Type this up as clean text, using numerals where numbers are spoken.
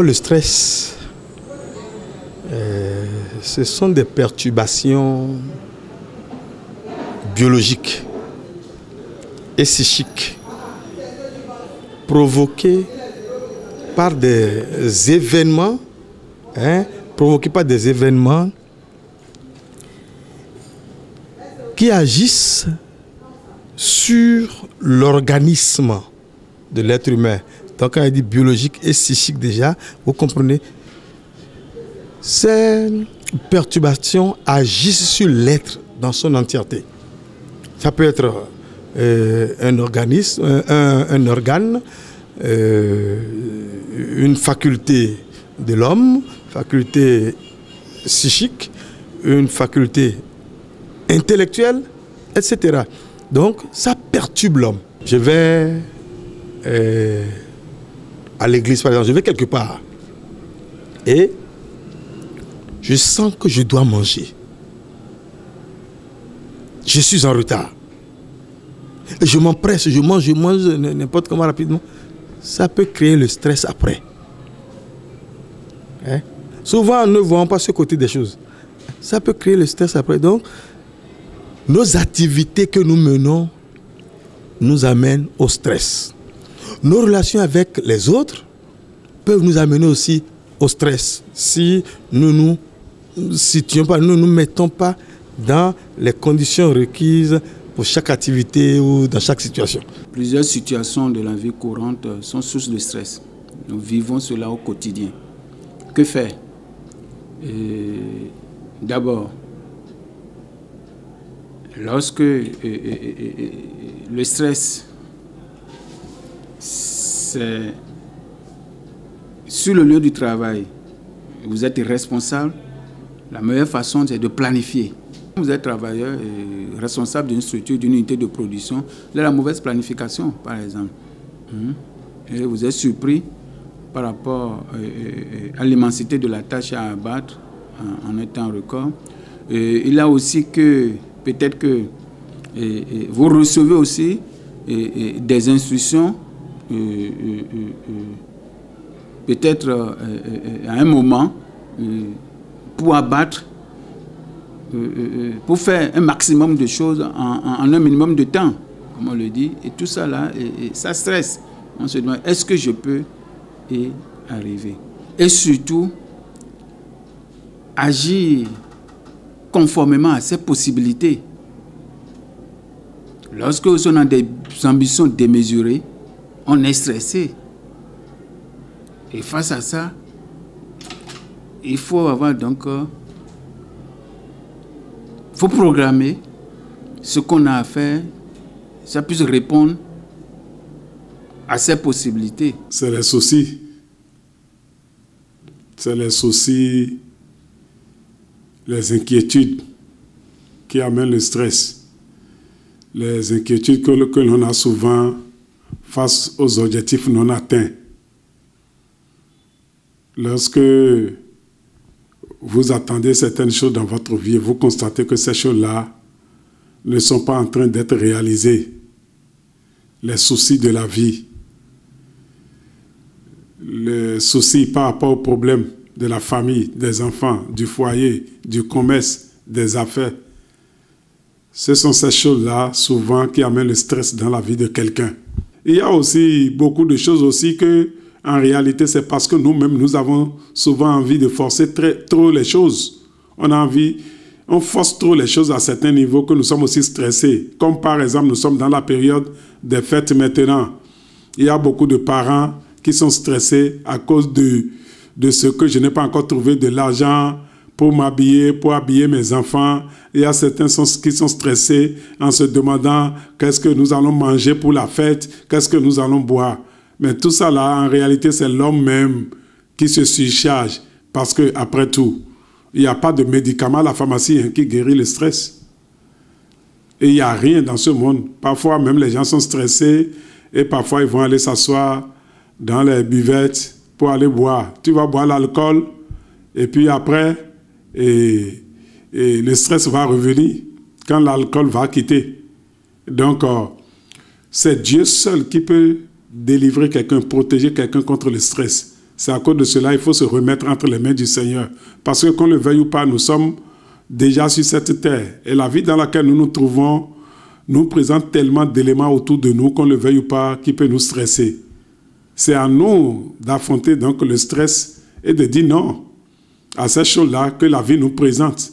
Le stress, ce sont des perturbations biologiques et psychiques provoquées par des événements, qui agissent sur l'organisme de l'être humain. Donc quand on dit biologique et psychique déjà, vous comprenez, ces perturbations agissent sur l'être dans son entièreté. Ça peut être un organisme, un organe, une faculté de l'homme, faculté psychique, une faculté intellectuelle, etc. Donc ça perturbe l'homme. Je vais à l'église, par exemple, je vais quelque part et je sens que je dois manger. Je suis en retard. Et je m'empresse, je mange n'importe comment rapidement. Ça peut créer le stress après. Souvent, ne voyons pas ce côté des choses. Ça peut créer le stress après. Donc, nos activités que nous menons nous amènent au stress. Nos relations avec les autres peuvent nous amener aussi au stress si nous ne nous mettons pas dans les conditions requises pour chaque activité ou dans chaque situation. Plusieurs situations de la vie courante sont source de stress. Nous vivons cela au quotidien. Que faire? D'abord, lorsque le stress, c'est sur le lieu du travail, vous êtes responsable, la meilleure façon c'est de planifier. Vous êtes travailleur et responsable d'une structure, d'une unité de production, de la mauvaise planification par exemple. Et vous êtes surpris par rapport à l'immensité de la tâche à abattre en un temps record. Il y a aussi que peut-être que vous recevez aussi des instructions peut-être à un moment pour abattre, pour faire un maximum de choses en un minimum de temps, comme on le dit. Et tout ça là, ça stresse. On se demande, est-ce que je peux y arriver? Et surtout, agir conformément à ces possibilités. Lorsque on a des ambitions démesurées, on est stressé. Et face à ça, il faut avoir donc... faut programmer ce qu'on a à faire, ça puisse répondre à ces possibilités. C'est les soucis. C'est les soucis, les inquiétudes qui amènent le stress. Les inquiétudes que l'on a souvent face aux objectifs non atteints. Lorsque vous attendez certaines choses dans votre vie, vous constatez que ces choses-là ne sont pas en train d'être réalisées. Les soucis de la vie, les soucis par rapport aux problèmes de la famille, des enfants, du foyer, du commerce, des affaires. Ce sont ces choses-là, souvent, qui amènent le stress dans la vie de quelqu'un. Il y a aussi beaucoup de choses aussi que, en réalité, c'est parce que nous-mêmes, nous avons souvent envie de forcer trop les choses. On force trop les choses à certains niveaux que nous sommes aussi stressés. Comme par exemple, nous sommes dans la période des fêtes maintenant. Il y a beaucoup de parents qui sont stressés à cause de ce que je n'ai pas encore trouvé de l'argent pour m'habiller, pour habiller mes enfants. Il y a certains qui sont stressés en se demandant qu'est-ce que nous allons manger pour la fête, qu'est-ce que nous allons boire. Mais tout ça là, en réalité, c'est l'homme même qui se surcharge. Parce que, après tout, il n'y a pas de médicament à la pharmacie qui guérit le stress. Et il n'y a rien dans ce monde. Parfois, même les gens sont stressés et parfois, ils vont aller s'asseoir dans les buvettes pour aller boire. Tu vas boire l'alcool et puis après, le stress va revenir quand l'alcool va quitter. Donc, c'est Dieu seul qui peut délivrer quelqu'un, protéger quelqu'un contre le stress. C'est à cause de cela qu'il faut se remettre entre les mains du Seigneur. Parce que qu'on le veuille ou pas, nous sommes déjà sur cette terre. Et la vie dans laquelle nous nous trouvons nous présente tellement d'éléments autour de nous, qu'on le veuille ou pas, qui peut nous stresser. C'est à nous d'affronter donc le stress et de dire non à ces choses-là que la vie nous présente.